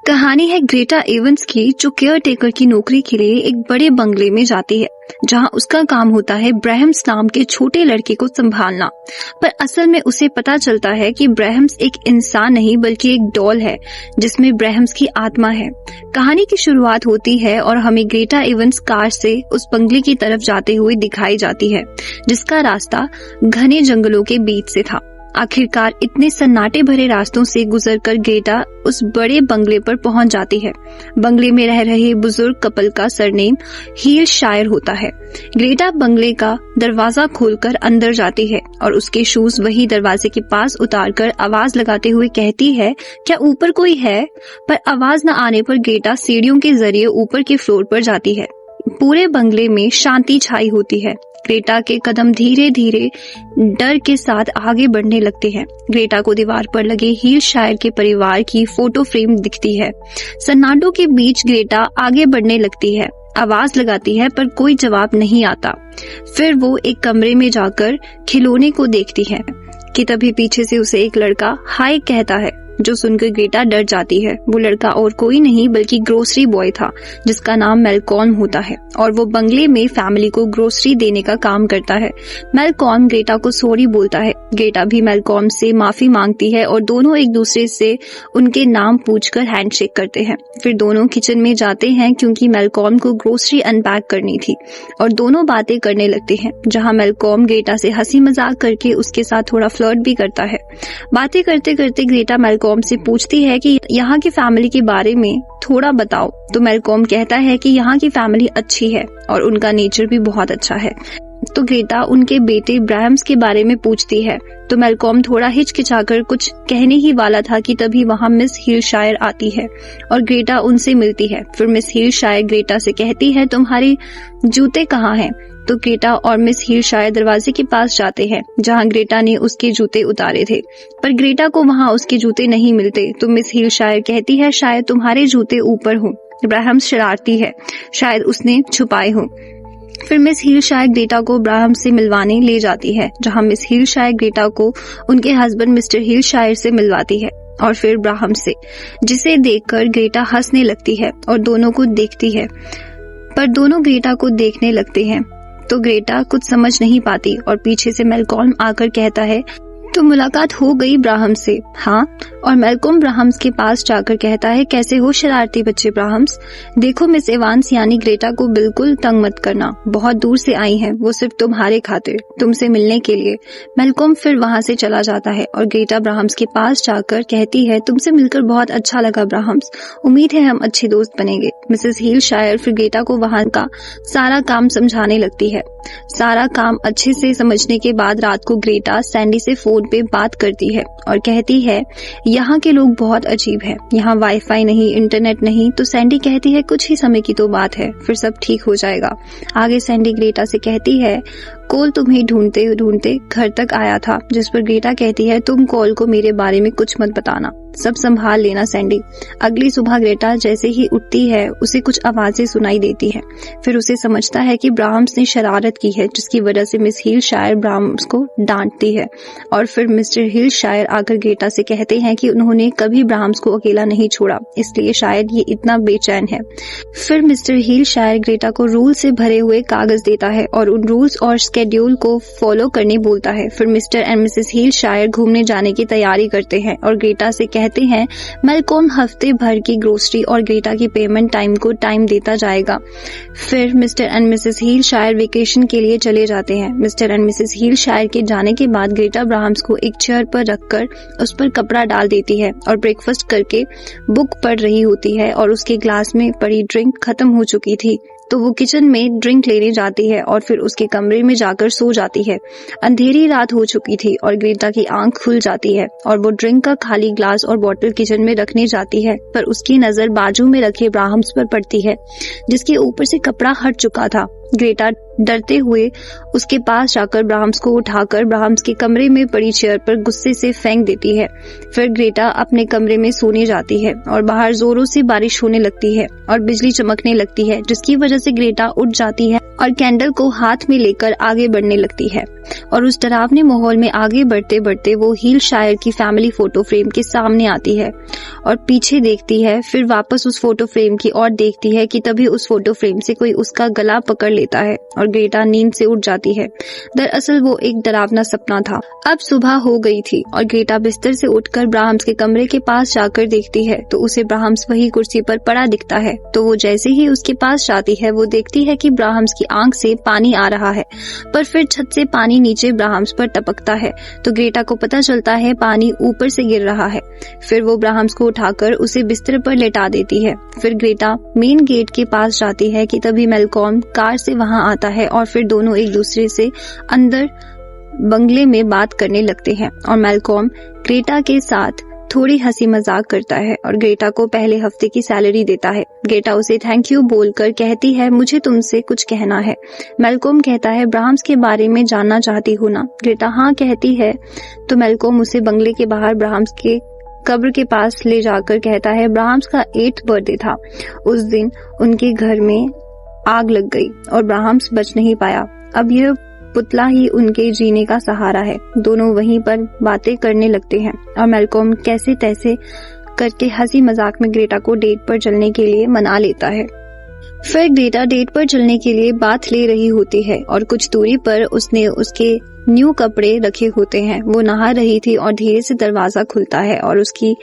कहानी है Greta Evans की, जो केयर टेकर की नौकरी के लिए एक बड़े बंगले में जाती है, जहां उसका काम होता है ब्रैहम्स नाम के छोटे लड़के को संभालना। पर असल में उसे पता चलता है कि ब्रैहम्स एक इंसान नहीं बल्कि एक डॉल है, जिसमें ब्रैहम्स की आत्मा है। कहानी की शुरुआत होती है और हमें ग्रेटा एवंस कार से उस बंगले की तरफ जाते हुए दिखाई जाती है, जिसका रास्ता घने जंगलों के बीच से था। आखिरकार इतने सन्नाटे भरे रास्तों से गुजरकर ग्रेटा उस बड़े बंगले पर पहुंच जाती है। बंगले में रह रहे बुजुर्ग कपल का सरनेम हीलशायर होता है। ग्रेटा बंगले का दरवाजा खोलकर अंदर जाती है और उसके शूज वही दरवाजे के पास उतारकर आवाज लगाते हुए कहती है, क्या ऊपर कोई है? पर आवाज न आने पर ग्रेटा सीढ़ियों के जरिए ऊपर के फ्लोर पर जाती है। पूरे बंगले में शांति छाई होती है। ग्रेटा के कदम धीरे धीरे डर के साथ आगे बढ़ने लगते हैं। ग्रेटा को दीवार पर लगे हीलशायर के परिवार की फोटो फ्रेम दिखती है। सन्नाटों के बीच ग्रेटा आगे बढ़ने लगती है, आवाज लगाती है पर कोई जवाब नहीं आता। फिर वो एक कमरे में जाकर खिलौने को देखती है कि तभी पीछे से उसे एक लड़का हाय कहता है, जो सुनकर ग्रेटा डर जाती है। वो लड़का और कोई नहीं बल्कि ग्रोसरी बॉय था, जिसका नाम मैलकॉम होता है और वो बंगले में फैमिली को ग्रोसरी देने का काम करता है। मैलकॉम ग्रेटा को सॉरी बोलता है। ग्रेटा भी मैलकॉम से माफी मांगती है और दोनों एक दूसरे से उनके नाम पूछकर हैंडशेक करते हैं। फिर दोनों किचन में जाते हैं क्योंकि मैलकॉम को ग्रोसरी अनपैक करनी थी और दोनों बातें करने लगते हैं, जहाँ मैलकॉम ग्रेटा से हंसी मजाक करके उसके साथ थोड़ा फ्लर्ट भी करता है। बातें करते करते ग्रेटा मैलकॉम से पूछती है कि यहाँ की फैमिली के बारे में थोड़ा बताओ। तो मैलकॉम कहता है कि यहाँ की फैमिली अच्छी है और उनका नेचर भी बहुत अच्छा है। तो ग्रेटा उनके बेटे ब्रैहम्स के बारे में पूछती है। तो मैलकॉम थोड़ा हिचकिचाकर कुछ कहने ही वाला था कि तभी वहाँ मिस हीलशायर आती है और ग्रेटा उनसे मिलती है। फिर मिस हीलशायर ग्रेटा से कहती है, तुम्हारे जूते कहाँ हैं? तो ग्रेटा और मिस हीलशायर दरवाजे के पास जाते हैं, जहां ग्रेटा ने उसके जूते उतारे थे। पर ग्रेटा को वहां उसके जूते नहीं मिलते। तो मिस हीलशायर कहती है, शायद तुम्हारे जूते ऊपर हो। ब्रैहम्स शरारती है, शायद उसने छुपाए हो। फिर मिस हीलशायर ग्रेटा को ब्रैहम्स से मिलवाने ले जाती है, जहां मिस हीलशायर ग्रेटा को उनके हस्बैंड मिस्टर हीलशायर से मिलवाती है और फिर ब्रैहम्स से, जिसे देखकर ग्रेटा हंसने लगती है और दोनों को देखती है। पर दोनों ग्रेटा को देखने लगते हैं तो ग्रेटा कुछ समझ नहीं पाती और पीछे से मैलकॉम आकर कहता है, तो मुलाकात हो गई ब्रैहम्स से? हाँ। और मैलकॉम ब्रैहम्स के पास जाकर कहता है, कैसे हो शरारती बच्चे ब्रैहम्स? देखो मिस एवांस यानी ग्रेटा को बिल्कुल तंग मत करना, बहुत दूर से आई हैं वो सिर्फ तुम्हारे खातिर, तुमसे मिलने के लिए। मैलकॉम फिर वहां से चला जाता है और ग्रेटा ब्रैहम्स के पास जाकर कहती है, तुमसे मिलकर बहुत अच्छा लगा ब्रैहम्स, उम्मीद है हम अच्छे दोस्त बनेंगे। मिसेस हीलशायर फिर ग्रेटा को वहां का सारा काम समझाने लगती है। सारा काम अच्छे से समझने के बाद रात को ग्रेटा सैंडी से फोन पे बात करती है और कहती है, यहाँ के लोग बहुत अजीब हैं, यहाँ वाईफाई नहीं, इंटरनेट नहीं। तो सैंडी कहती है, कुछ ही समय की तो बात है, फिर सब ठीक हो जाएगा। आगे सैंडी ग्रेटा से कहती है, कोल तुम्हें ढूंढते ढूंढते घर तक आया था। जिस पर ग्रेटा कहती है, तुम कोल को मेरे बारे में कुछ मत बताना, सब संभाल लेना सैंडी। अगली सुबह ग्रेटा जैसे ही उठती है उसे कुछ आवाजें सुनाई देती है। फिर उसे समझता है कि ब्रैहम्स ने शरारत की है, जिसकी वजह से मिस हीलशायर ब्रैहम्स को डांटती है। और फिर मिस्टर हीलशायर आकर ग्रेटा से कहते हैं कि उन्होंने कभी ब्रैहम्स को अकेला नहीं छोड़ा, इसलिए शायद ये इतना बेचैन है। फिर मिस्टर हीलशायर ग्रेटा को रूल से भरे हुए कागज देता है और उन रूल्स और शेड्यूल को फॉलो करने बोलता है। फिर मिस्टर एंड मिसेस हीलशायर घूमने जाने की तैयारी करते हैं और ग्रेटा से कहते हैं, मैलकॉम हफ्ते भर की ग्रोसरी और ग्रेटा की पेमेंट टाइम को टाइम देता जाएगा। फिर मिस्टर एंड मिसेस हीलशायर वेकेशन के लिए चले जाते हैं। मिस्टर एंड मिसेस हीलशायर के जाने के बाद ग्रेटा ब्रैहम्स को एक चेयर पर रखकर उस पर कपड़ा डाल देती है और ब्रेकफास्ट करके बुक पढ़ रही होती है और उसके ग्लास में पड़ी ड्रिंक खत्म हो चुकी थी। तो वो किचन में ड्रिंक लेने जाती है और फिर उसके कमरे में जाकर सो जाती है। अंधेरी रात हो चुकी थी और ग्रेटा की आंख खुल जाती है और वो ड्रिंक का खाली ग्लास और बोतल किचन में रखने जाती है, पर उसकी नजर बाजू में रखे ब्रैहम्स पर पड़ती है, जिसके ऊपर से कपड़ा हट चुका था। ग्रेटा डरते हुए उसके पास जाकर ब्राह्म्स को उठाकर ब्राह्म्स के कमरे में पड़ी चेयर पर गुस्से से फेंक देती है। फिर ग्रेटा अपने कमरे में सोने जाती है और बाहर जोरों से बारिश होने लगती है और बिजली चमकने लगती है, जिसकी वजह से ग्रेटा उठ जाती है और कैंडल को हाथ में लेकर आगे बढ़ने लगती है। और उस डरावने माहौल में आगे बढ़ते बढ़ते वो हीलशायर की फैमिली फोटो फ्रेम के सामने आती है और पीछे देखती है, फिर वापस उस फोटो फ्रेम की ओर देखती है कि तभी उस फोटो फ्रेम से कोई उसका गला पकड़ लेता है और ग्रेटा नींद से उठ जाती है। दरअसल वो एक डरावना सपना था। अब सुबह हो गई थी और ग्रेटा बिस्तर से उठकर ब्राह्म्स के कमरे के पास जाकर देखती है तो उसे ब्राह्म्स वही कुर्सी पर पड़ा दिखता है। तो वो जैसे ही उसके पास जाती है वो देखती है कि ब्राह्म्स की आंख से पानी आ रहा है, पर फिर छत से पानी नीचे ब्राह्म्स पर टपकता है। तो ग्रेटा को पता चलता है पानी ऊपर से गिर रहा है। फिर वो ब्राह्म्स को उठाकर उसे बिस्तर पर लेटा देती है। फिर ग्रेटा मेन गेट के पास जाती है कि तभी मैल्कॉम कार से वहां आता है और फिर दोनों एक दूसरे से अंदर बंगले में बात करने लगते हैं और मैल्कॉम ग्रेटा के साथ थोड़ी हंसी मजाक करता है और ग्रेटा को पहले हफ्ते की सैलरी देता है। ग्रेटा उसे थैंक यू बोलकर कहती है, मुझे तुमसे कुछ कहना है। मैल्कॉम कहता है, ब्राह्म्स के बारे में जानना चाहती हूँ ना? ग्रेटा हाँ कहती है। तो मैल्कॉम उसे बंगले के बाहर ब्राह्म्स के कब्र के पास ले जाकर कहता है, ब्राह्म्स का 8th बर्थडे था। उस दिन उनके घर में आग लग गई और ब्राह्म्स बच नहीं पाया। अब यह पुतला ही उनके जीने का सहारा है। दोनों वहीं पर बातें करने लगते हैं और मैल्कॉम कैसे तैसे करके हंसी मजाक में ग्रेटा को डेट पर चलने के लिए मना लेता है। फिर ग्रेटा डेट पर चलने के लिए बात ले रही होती है और कुछ दूरी पर उसने उसके न्यू कपड़े रखे होते हैं। वो नहा रही थी और धीरे से दरवाजा खुलता है और उसकी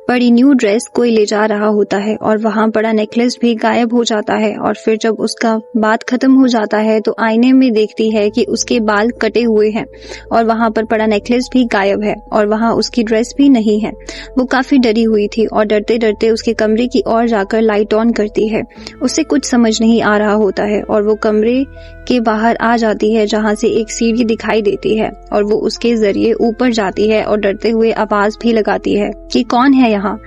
बड़ी न्यू ड्रेस कोई ले जा रहा होता है और वहां पड़ा नेकलेस भी गायब हो जाता है। और फिर जब उसका बात खत्म हो जाता है तो आईने में देखती है कि उसके बाल कटे हुए हैं और वहां पर पड़ा नेकलेस भी गायब है और वहां उसकी ड्रेस भी नहीं है। वो काफी डरी हुई थी और डरते डरते उसके कमरे की ओर जाकर लाइट ऑन करती है। उसे कुछ समझ नहीं आ रहा होता है और वो कमरे के बाहर आ जाती है जहां से एक सीढ़ी दिखाई देती है और वो उसके जरिए ऊपर जाती है और डरते हुए आवाज भी लगाती है कि कौन है यहाँ।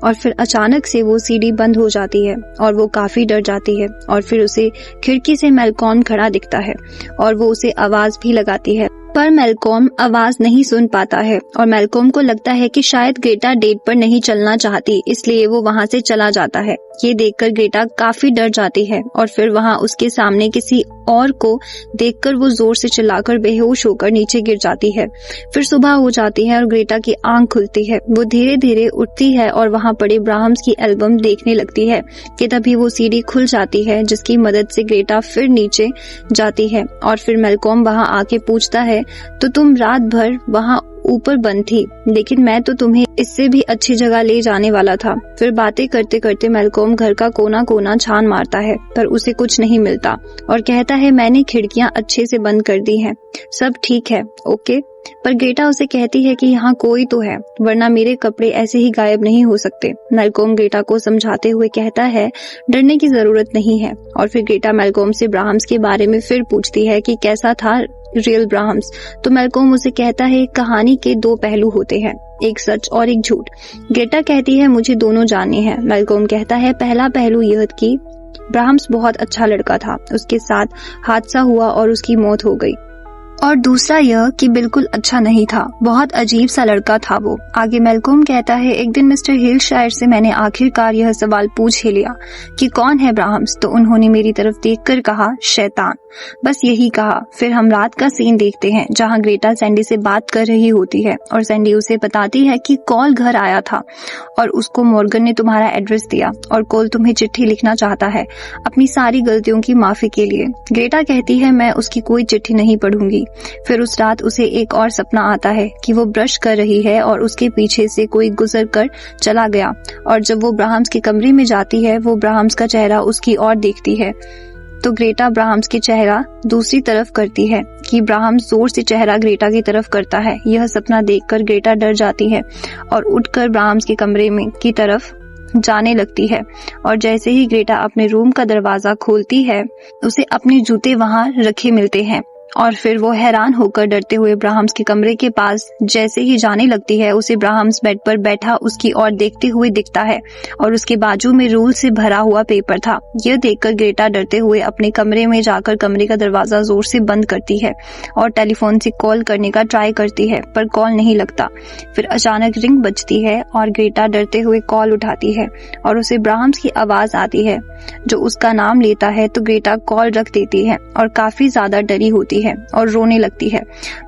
और फिर अचानक से वो सीढ़ी बंद हो जाती है और वो काफी डर जाती है और फिर उसे खिड़की से मैल्कॉम खड़ा दिखता है और वो उसे आवाज भी लगाती है, पर मैल्कॉम आवाज नहीं सुन पाता है और मैल्कॉम को लगता है कि शायद ग्रेटा डेट पर नहीं चलना चाहती, इसलिए वो वहां से चला जाता है। ये देखकर ग्रेटा काफी डर जाती है और फिर वहां उसके सामने किसी और को देखकर वो जोर से चिल्लाकर बेहोश होकर नीचे गिर जाती है। फिर सुबह हो जाती है और ग्रेटा की आंख खुलती है। वो धीरे धीरे उठती है और वहां पड़े ब्राह्म्स की एल्बम देखने लगती है कि तभी वो सीढ़ी खुल जाती है जिसकी मदद से ग्रेटा फिर नीचे जाती है। और फिर मैल्कॉम वहां आके पूछता है, तो तुम रात भर वहां ऊपर बंद थी, लेकिन मैं तो तुम्हें इससे भी अच्छी जगह ले जाने वाला था। फिर बातें करते करते मैल्कॉम घर का कोना कोना छान मारता है पर उसे कुछ नहीं मिलता और कहता है, मैंने खिड़कियां अच्छे से बंद कर दी हैं, सब ठीक है, ओके। पर ग्रेटा उसे कहती है कि यहाँ कोई तो है, वरना मेरे कपड़े ऐसे ही गायब नहीं हो सकते। मैल्कॉम ग्रेटा को समझाते हुए कहता है, डरने की जरूरत नहीं है। और फिर ग्रेटा मैल्कॉम से ब्राह्म्स के बारे में फिर पूछती है कि कैसा था रियल ब्राह्म्स। तो मैल्कॉम उसे कहता है, कहानी के 2 पहलू होते हैं, एक सच और एक झूठ। ग्रेटा कहती है, मुझे दोनों जानने हैं। मैल्कॉम कहता है, पहला पहलू यह कि ब्राह्म्स बहुत अच्छा लड़का था, उसके साथ हादसा हुआ और उसकी मौत हो गई। और दूसरा यह कि बिल्कुल अच्छा नहीं था, बहुत अजीब सा लड़का था वो। आगे मैल्कॉम कहता है, एक दिन मिस्टर हीलशायर से मैंने आखिरकार यह सवाल पूछ ही लिया कि कौन है ब्राह्म्स, तो उन्होंने मेरी तरफ देखकर कहा, शैतान, बस यही कहा। फिर हम रात का सीन देखते हैं जहां ग्रेटा सैंडी से बात कर रही होती है और सैंडी उसे बताती है कि कॉल घर आया था और उसको मॉर्गन ने तुम्हारा एड्रेस दिया और कॉल तुम्हें चिट्ठी लिखना चाहता है अपनी सारी गलतियों की माफी के लिए। ग्रेटा कहती है, मैं उसकी कोई चिट्ठी नहीं पढ़ूंगी। फिर उस रात उसे एक और सपना आता है कि वो ब्रश कर रही है और उसके पीछे से कोई गुजर कर चला गया और जब वो ब्राह्म्स के कमरे में जाती है वो ब्राह्म्स का चेहरा उसकी ओर देखती है तो ग्रेटा ब्राह्म्स के चेहरा दूसरी तरफ करती है कि ब्राह्म्स जोर से चेहरा ग्रेटा की तरफ करता है। यह सपना देखकर ग्रेटा डर जाती है और उठकर ब्राह्म्स के कमरे में की तरफ जाने लगती है और जैसे ही ग्रेटा अपने रूम का दरवाजा खोलती है उसे अपने जूते वहां रखे मिलते हैं और फिर वो हैरान होकर डरते हुए ब्राह्म्स के कमरे के पास जैसे ही जाने लगती है, उसे ब्राह्म्स बेड पर बैठा उसकी ओर देखते हुए दिखता है और उसके बाजू में रूल से भरा हुआ पेपर था। यह देखकर ग्रेटा डरते हुए अपने कमरे में जाकर कमरे का दरवाजा जोर से बंद करती है और टेलीफोन से कॉल करने का ट्राई करती है, पर कॉल नहीं लगता। फिर अचानक रिंग बजती है और ग्रेटा डरते हुए कॉल उठाती है और उसे ब्राह्म्स की आवाज आती है जो उसका नाम लेता है, तो ग्रेटा कॉल रख देती है और काफी ज्यादा डरी होती है और रोने लगती है।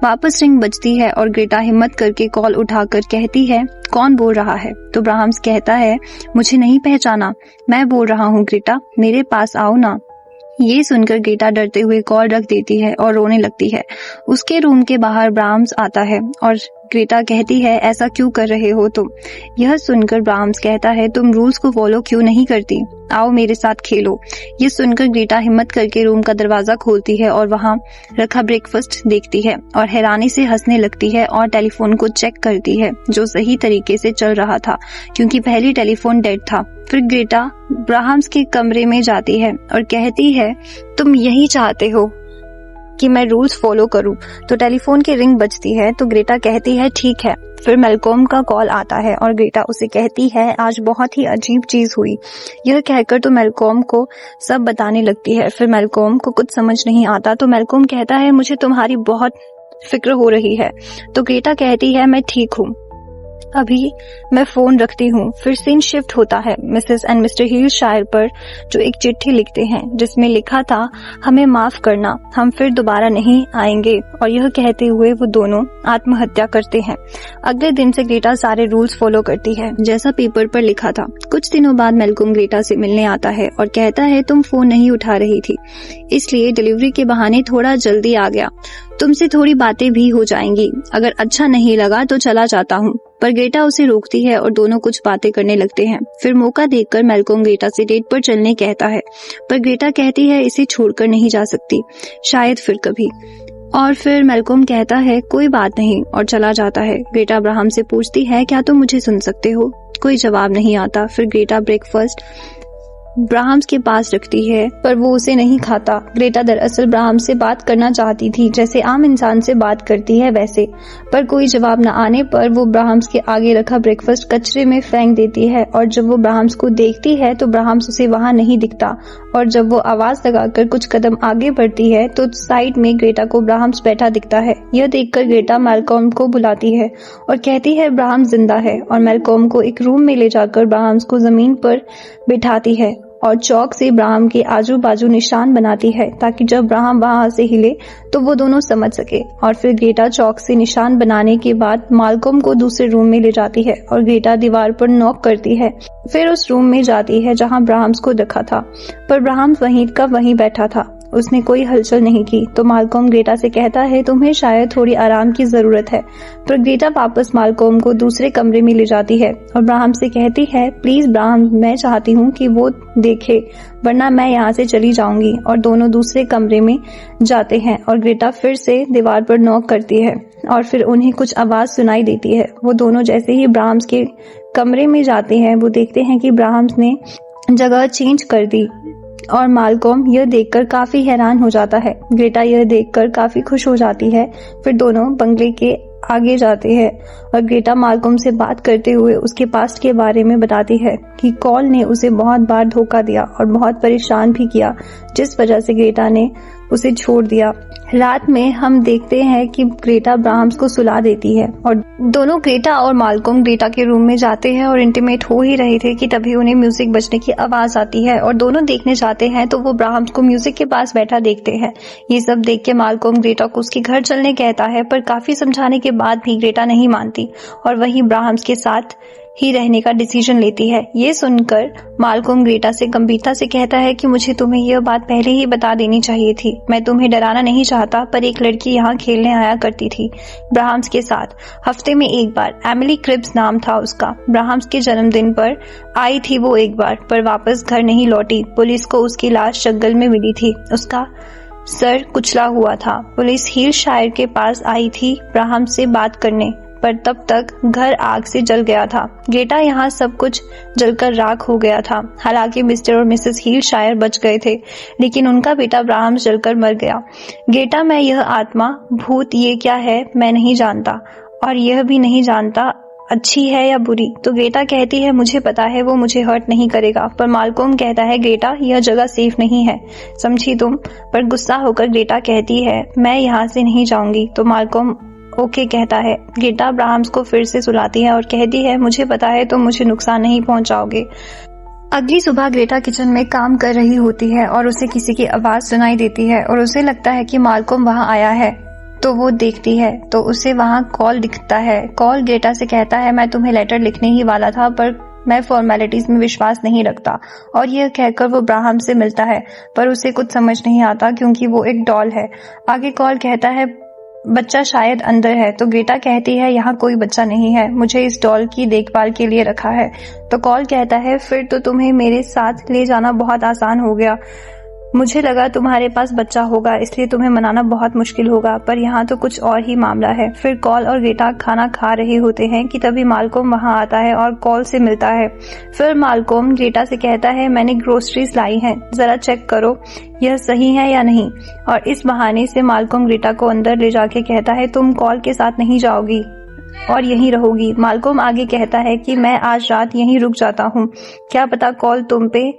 वापस रिंग बजती है और ग्रेटा हिम्मत करके कॉल उठाकर कहती है, कौन बोल रहा है? तो ब्राह्म्स कहता है, मुझे नहीं पहचाना, मैं बोल रहा हूँ ग्रेटा, मेरे पास आओ ना। ये सुनकर ग्रेटा डरते हुए कॉल रख देती है और रोने लगती है। उसके रूम के बाहर ब्राह्म्स आता है और ग्रेटा कहती है, ऐसा क्यों कर रहे हो तुम? यह सुनकर ब्राह्म्स कहता है, तुम रूल्स को फॉलो क्यों नहीं करती? आओ मेरे साथ खेलो। ये सुनकर ग्रेटा हिम्मत करके रूम का दरवाजा खोलती है और वहां रखा ब्रेकफास्ट देखती है और हैरानी से हंसने लगती है और टेलीफोन को चेक करती है जो सही तरीके से चल रहा था क्योंकि पहली टेलीफोन डेड था। फिर ग्रेटा ब्राह्म्स के कमरे में जाती है और कहती है, तुम यही चाहते हो कि मैं रूल्स फॉलो करूं? तो टेलीफोन की रिंग बजती है तो ग्रेटा कहती है, ठीक है। फिर मैल्कोम का कॉल आता है और ग्रेटा उसे कहती है, आज बहुत ही अजीब चीज हुई। यह कहकर तो मैल्कोम को सब बताने लगती है। फिर मैल्कोम को कुछ समझ नहीं आता तो मैल्कोम कहता है, मुझे तुम्हारी बहुत फिक्र हो रही है। तो ग्रेटा कहती है, मैं ठीक हूँ, अभी मैं फोन रखती हूँ। फिर सीन शिफ्ट होता है मिसेस एंड मिस्टर हीलशायर पर, जो एक चिट्ठी लिखते हैं जिसमें लिखा था, हमें माफ करना, हम फिर दोबारा नहीं आएंगे। और यह कहते हुए वो दोनों आत्महत्या करते हैं। अगले दिन से ग्रेटा सारे रूल्स फॉलो करती है जैसा पेपर पर लिखा था। कुछ दिनों बाद मैल्कोम ग्रेटा से मिलने आता है और कहता है, तुम फोन नहीं उठा रही थी, इसलिए डिलीवरी के बहाने थोड़ा जल्दी आ गया, तुमसे थोड़ी बातें भी हो जाएंगी, अगर अच्छा नहीं लगा तो चला जाता हूँ। पर ग्रेटा उसे रोकती है और दोनों कुछ बातें करने लगते हैं। फिर मौका देखकर मैल्कोम ग्रेटा से डेट पर चलने कहता है, पर ग्रेटा कहती है, इसे छोड़कर नहीं जा सकती, शायद फिर कभी। और फिर मैल्कोम कहता है, कोई बात नहीं, और चला जाता है। ग्रेटा ब्राह्म से पूछती है, क्या तुम मुझे सुन सकते हो? कोई जवाब नहीं आता। फिर ग्रेटा ब्रेकफास्ट ब्राह्म्स के पास रखती है पर वो उसे नहीं खाता। ग्रेटा दरअसल ब्राह्म्स से बात करना चाहती थी, जैसे आम इंसान से बात करती है वैसे, पर कोई जवाब न आने पर वो ब्राह्म्स के आगे रखा ब्रेकफास्ट कचरे में फेंक देती है और जब वो ब्राह्म्स को देखती है तो ब्राह्म्स उसे वहां नहीं दिखता और जब वो आवाज लगाकर कुछ कदम आगे बढ़ती है तो साइड में ग्रेटा को ब्राह्म्स बैठा दिखता है। यह देखकर ग्रेटा मैल्कोम को बुलाती है और कहती है ब्राह्म्स जिंदा है और मैल्कोम को एक रूम में ले जाकर ब्राह्म्स को जमीन पर बिठाती है और चौक से ब्राह्म के आजू बाजू निशान बनाती है ताकि जब ब्राह्म वहां से हिले तो वो दोनों समझ सके। और फिर ग्रेटा चौक से निशान बनाने के बाद मैल्कोम को दूसरे रूम में ले जाती है और ग्रेटा दीवार पर नॉक करती है। फिर उस रूम में जाती है जहां ब्राह्म्स को देखा था, पर ब्राह्म्स वहीं का वहीं बैठा था, उसने कोई हलचल नहीं की। तो मैल्कोम ग्रेटा से कहता है, तुम्हें शायद थोड़ी आराम की जरूरत है। पर ग्रेटा वापस मैल्कोम को दूसरे कमरे में ले जाती है और ब्राह्म से कहती है, प्लीज ब्राह्म, मैं चाहती हूँ कि वो देखे, वरना मैं यहाँ से चली जाऊंगी। और दोनों दूसरे कमरे में जाते हैं और ग्रेटा फिर से दीवार पर नॉक करती है और फिर उन्हें कुछ आवाज सुनाई देती है। वो दोनों जैसे ही ब्राह्म्स के कमरे में जाते हैं वो देखते हैं कि ब्राह्म्स ने जगह चेंज कर दी और मैल्कोम यह देखकर काफी हैरान हो जाता है। ग्रेटा यह देखकर काफी खुश हो जाती है। फिर दोनों बंगले के आगे जाते हैं और ग्रेटा मैल्कोम से बात करते हुए उसके पास्ट के बारे में बताती है कि कॉल ने उसे बहुत बार धोखा दिया और बहुत परेशान भी किया, जिस वजह से ग्रेटा ने उसे छोड़ दिया। रात में हम देखते हैं कि ग्रेटा ब्राह्म्स को सुला देती है और दोनों ग्रेटा और मैल्कोम ग्रेटा के रूम में जाते हैं और इंटीमेट हो ही रहे थे कि तभी उन्हें म्यूजिक बजने की आवाज आती है और दोनों देखने जाते हैं तो वो ब्राह्म्स को म्यूजिक के पास बैठा देखते हैं। ये सब देख के मैल्कोम ग्रेटा को उसके घर चलने कहता है, पर काफी समझाने के बाद भी ग्रेटा नहीं मानती और वही ब्राह्म्स के साथ ही रहने का डिसीजन लेती है। ये सुनकर मैल्कोम ग्रेटा से गंभीरता से कहता है कि मुझे तुम्हें यह बात पहले ही बता देनी चाहिए थी। मैं तुम्हें डराना नहीं चाहता, पर एक लड़की यहाँ खेलने आया करती थी ब्राह्म्स के साथ, हफ्ते में एक बार। एमिली क्रिब्स नाम था उसका। ब्राह्म्स के जन्मदिन पर आई थी वो एक बार, पर वापस घर नहीं लौटी। पुलिस को उसकी लाश जंगल में मिली थी, उसका सर कुचला हुआ था। पुलिस हीलशायर के पास आई थी ब्राह्म्स से बात करने, पर तब तक घर आग से जल गया था। ग्रेटा यहाँ सब कुछ जलकर राख हो गया था। हालांकि मिस्टर और मिसेस हील शायद बच गए थे, लेकिन उनका बेटा ब्राह्म्स जलकर मर गया। ग्रेटा, मैं यह आत्मा, भूत, ये क्या है मैं नहीं जानता, और यह भी नहीं जानता अच्छी है या बुरी। तो ग्रेटा कहती है मुझे पता है वो मुझे हर्ट नहीं करेगा। पर मालकोम कहता है ग्रेटा यह जगह सेफ नहीं है, समझी तुम। पर गुस्सा होकर ग्रेटा कहती है मैं यहाँ से नहीं जाऊंगी। तो मालकोम ओके कहता है। ग्रेटा ब्राह्म्स को फिर से सुलाती है और कहती है मुझे पता है तुम मुझे नुकसान नहीं पहुंचाओगे। अगली सुबह ग्रेटा किचन में काम कर रही होती है और उसे किसी की आवाज सुनाई देती है और उसे लगता है कि मालकोम वहां आया है। तो वो देखती है तो उसे वहां कॉल दिखता है। कॉल ग्रेटा से कहता है मैं तुम्हें लेटर लिखने ही वाला था, पर मैं फॉर्मेलिटीज में विश्वास नहीं रखता। और यह कहकर वो ब्राह्म्स से मिलता है, पर उसे कुछ समझ नहीं आता क्योंकि वो एक डॉल है। आगे कॉल कहता है बच्चा शायद अंदर है। तो ग्रेटा कहती है यहाँ कोई बच्चा नहीं है, मुझे इस डॉल की देखभाल के लिए रखा है। तो कॉल कहता है फिर तो तुम्हें मेरे साथ ले जाना बहुत आसान हो गया। मुझे लगा तुम्हारे पास बच्चा होगा, इसलिए तुम्हें मनाना बहुत मुश्किल होगा, पर यहाँ तो कुछ और ही मामला है। फिर कॉल और ग्रेटा खाना खा रहे होते हैं कि तभी मालकोम वहां आता है और कॉल से मिलता है। फिर मालकोम ग्रेटा से कहता है मैंने ग्रोसरीज लाई हैं, जरा चेक करो यह सही है या नहीं। और इस बहाने से मालकोम ग्रेटा को अंदर ले जाके कहता है तुम कॉल के साथ नहीं जाओगी और यहीं रहोगी। मालकोम आगे कहता है कि मैं आज रात यहीं रुक जाता हूँ, क्या पता कॉल तुम पे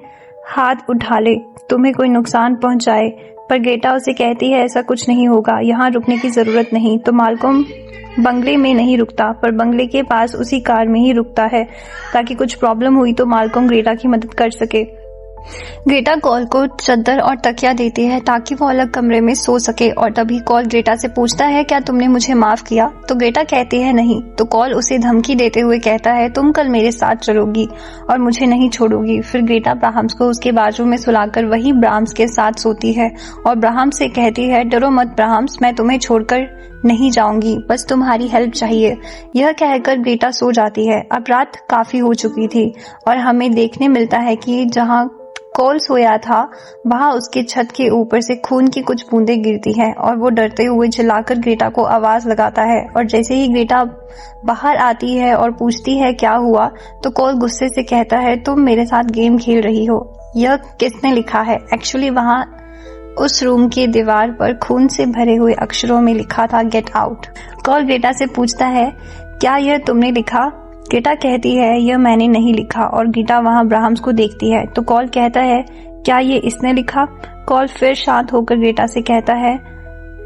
हाथ उठा ले, तुम्हें कोई नुकसान पहुंचाए। पर ग्रेटा उसे कहती है ऐसा कुछ नहीं होगा, यहाँ रुकने की जरूरत नहीं। तो मालकोम बंगले में नहीं रुकता, पर बंगले के पास उसी कार में ही रुकता है ताकि कुछ प्रॉब्लम हुई तो मालकोम ग्रेटा की मदद कर सके। ग्रेटा कॉल को चादर और तकिया देती है ताकि वो अलग कमरे में सो सके। और तभी कॉल ग्रेटा से पूछता है क्या तुमने मुझे माफ किया। तो ग्रेटा कहती है नहीं। तो कॉल उसे धमकी देते हुए कहता है तुम कल मेरे साथ चलोगी और मुझे नहीं छोड़ोगी। फिर ग्रेटा ब्राह्म्स को उसके बाजू में सुलाकर वही ब्राह्म्स के साथ सोती है और ब्राह्म्स से कहती है डरो मत ब्राह्म्स, मैं तुम्हें छोड़कर नहीं जाऊंगी, बस तुम्हारी हेल्प चाहिए। यह कहकर ग्रेटा सो जाती है। अब रात काफी हो चुकी थी और हमें देखने मिलता है कि जहाँ कॉल सोया था वहां उसके छत के ऊपर से खून की कुछ बूंदें गिरती हैं और वो डरते हुए चिल्लाकर ग्रेटा को आवाज लगाता है। और जैसे ही ग्रेटा बाहर आती है और पूछती है क्या हुआ, तो कॉल गुस्से से कहता है तुम मेरे साथ गेम खेल रही हो, यह किसने लिखा है। एक्चुअली वहां उस रूम की दीवार पर खून से भरे हुए अक्षरों में लिखा था गेट आउट। कॉल ग्रेटा से पूछता है क्या यह तुमने लिखा। ग्रेटा कहती है यह मैंने नहीं लिखा और ग्रेटा वहां ब्राह्म्स को देखती है। तो कॉल कहता है क्या ये इसने लिखा। कॉल फिर शांत होकर ग्रेटा से कहता है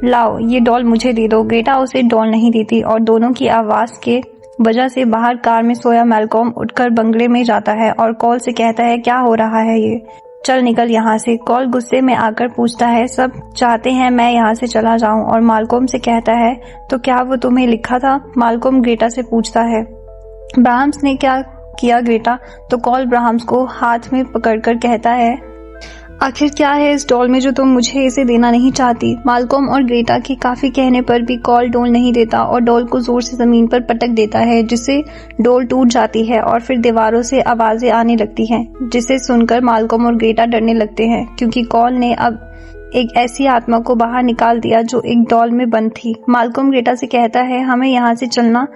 लाओ ये डॉल मुझे दे दो। ग्रेटा उसे डॉल नहीं देती और दोनों की आवाज के वजह से बाहर कार में सोया मालकोम उठकर बंगले में जाता है और कॉल से कहता है क्या हो रहा है ये, चल निकल यहाँ से। कॉल गुस्से में आकर पूछता है सब चाहते हैं मैं यहाँ से चला जाऊं। और मालकोम से कहता है तो क्या वो तुम्हें लिखा था। मालकोम ग्रेटा से पूछता है ब्राह्म्स ने क्या किया ग्रेटा। तो कॉल ब्राह्म्स को हाथ में पकड़कर कहता है आखिर क्या है इस डॉल में जो तुम मुझे इसे देना नहीं चाहती। मालकोम और ग्रेटा के काफी कहने पर भी कॉल डॉल नहीं देता और डॉल को जोर से जमीन पर पटक देता है, जिससे डॉल टूट जाती है और फिर दीवारों से आवाजें आने लगती हैं, जिसे सुनकर मालकोम और ग्रेटा डरने लगते हैं क्योंकि कॉल ने अब एक ऐसी आत्मा को बाहर निकाल दिया जो एक डॉल में बंद थी। मालकोम ग्रेटा से कहता है हमें यहाँ से चलना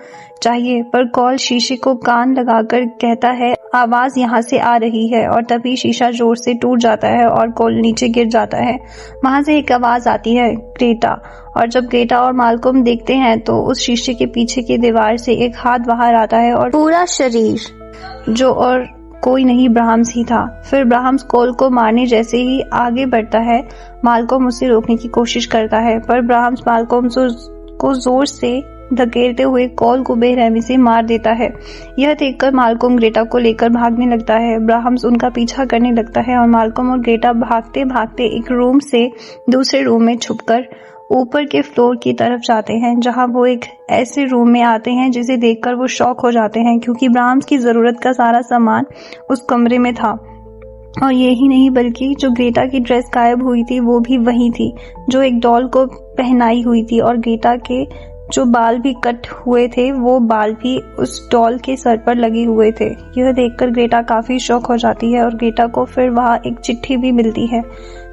चाहिए, पर कॉल शीशे को कान लगाकर कहता है आवाज यहाँ से आ रही है। और तभी शीशा जोर से टूट जाता है और कॉल नीचे गिर जाता है। वहां से एक आवाज आती है ग्रेटा। और जब ग्रेटा और मालकोम देखते हैं तो उस शीशे के पीछे की दीवार से एक हाथ बाहर आता है और पूरा शरीर जो और कोई नहीं ब्राह्म्स ही था। फिर ब्राह्म्स कॉल को मारने जैसे ही आगे बढ़ता है, मालकोम उसे रोकने की कोशिश करता है, पर ब्राह्म्स मालकोम को जोर से धकेलते हुए कॉल को बेरहमी से मार देता है। यह देखकर मालकोम ग्रेटा को लेकर भागने लगता है। ब्राह्म्स उनका पीछा करने लगता है और मालकोम और ग्रेटा भागते भागते एक रूम से दूसरे रूम में छुपकर ऊपर के फ्लोर की तरफ जाते हैं, जहां वो एक ऐसे रूम में आते हैं जिसे देखकर वो शॉक हो जाते हैं क्योंकि ब्राह्म्स की जरूरत का सारा सामान उस कमरे में था। और यही नहीं बल्कि जो ग्रेटा की ड्रेस गायब हुई थी वो भी वही थी जो एक डॉल को पहनाई हुई थी, और ग्रेटा के जो बाल भी कट हुए थे वो बाल भी उस डॉल के सर पर लगे हुए थे। यह देखकर ग्रेटा काफी शॉक हो जाती है और ग्रेटा को फिर वहां एक चिट्ठी भी मिलती है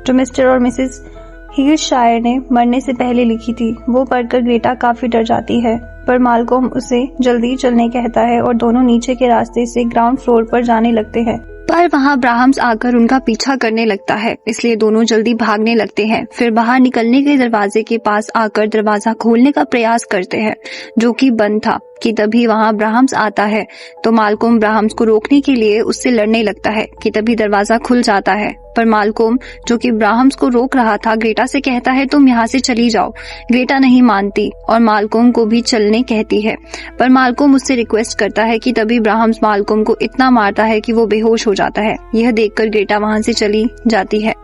जो मिस्टर और मिसेस हीर शायर ने मरने से पहले लिखी थी। वो पढ़कर ग्रेटा काफी डर जाती है, पर मालकोम उसे जल्दी चलने कहता है और दोनों नीचे के रास्ते से ग्राउंड फ्लोर पर जाने लगते हैं। पर वहाँ ब्राह्म्स आकर उनका पीछा करने लगता है, इसलिए दोनों जल्दी भागने लगते हैं। फिर बाहर निकलने के दरवाजे के पास आकर दरवाजा खोलने का प्रयास करते हैं, जो कि बंद था। कि तभी वहाँ ब्राह्म्स आता है, तो मालकोम ब्राह्म्स को रोकने के लिए उससे लड़ने लगता है। कि तभी दरवाजा खुल जाता है, पर मालकोम जो कि ब्राह्म्स को रोक रहा था ग्रेटा से कहता है तुम यहाँ से चली जाओ। ग्रेटा नहीं मानती और मालकोम को भी चलने कहती है, पर मालकोम उससे रिक्वेस्ट करता है। कि तभी ब्राह्म्स मालकोम को इतना मारता है कि वो बेहोश हो जाता है। यह देखकर ग्रेटा वहाँ से चली जाती है,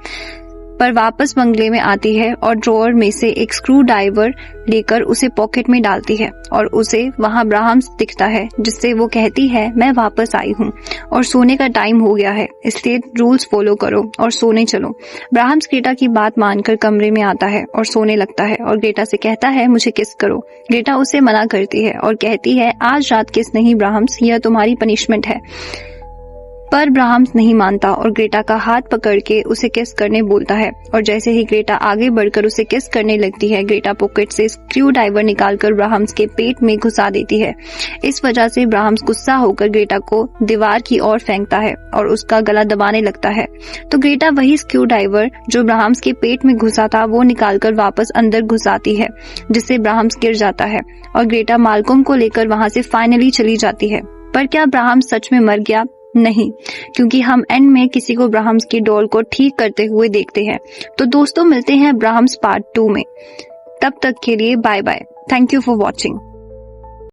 पर वापस बंगले में आती है और ड्रॉअर में से एक स्क्रू ड्राइवर लेकर उसे पॉकेट में डालती है और उसे वहाँ ब्राह्म्स दिखता है, जिससे वो कहती है मैं वापस आई हूँ और सोने का टाइम हो गया है, इसलिए रूल्स फॉलो करो और सोने चलो। ब्राह्म्स ग्रेटा की बात मानकर कमरे में आता है और सोने लगता है और ग्रेटा से कहता है मुझे किस करो। ग्रेटा उसे मना करती है और कहती है आज रात किस नहीं ब्राह्म्स, यह तुम्हारी पनिशमेंट है। पर ब्राह्म्स नहीं मानता और ग्रेटा का हाथ पकड़ के उसे किस करने बोलता है और जैसे ही ग्रेटा आगे बढ़कर उसे किस करने लगती है, ग्रेटा पॉकेट से स्क्रू ड्राइवर निकालकर ब्राह्म्स के पेट में घुसा देती है। इस वजह से ब्राह्म्स गुस्सा होकर ग्रेटा को दीवार की ओर फेंकता है और उसका गला दबाने लगता है। तो ग्रेटा वही स्क्रू ड्राइवर जो ब्राह्म्स के पेट में घुसा था वो निकालकर वापस अंदर घुसाती है, जिससे ब्राह्म्स गिर जाता है और ग्रेटा मालकोम को लेकर वहां से फाइनली चली जाती है। पर क्या ब्राह्म्स सच में मर गया? नहीं, क्योंकि हम एंड में किसी को ब्राह्म्स की डॉल को ठीक करते हुए देखते हैं। तो दोस्तों मिलते हैं ब्राह्म्स पार्ट 2 में। तब तक के लिए bye bye. Thank you for watching.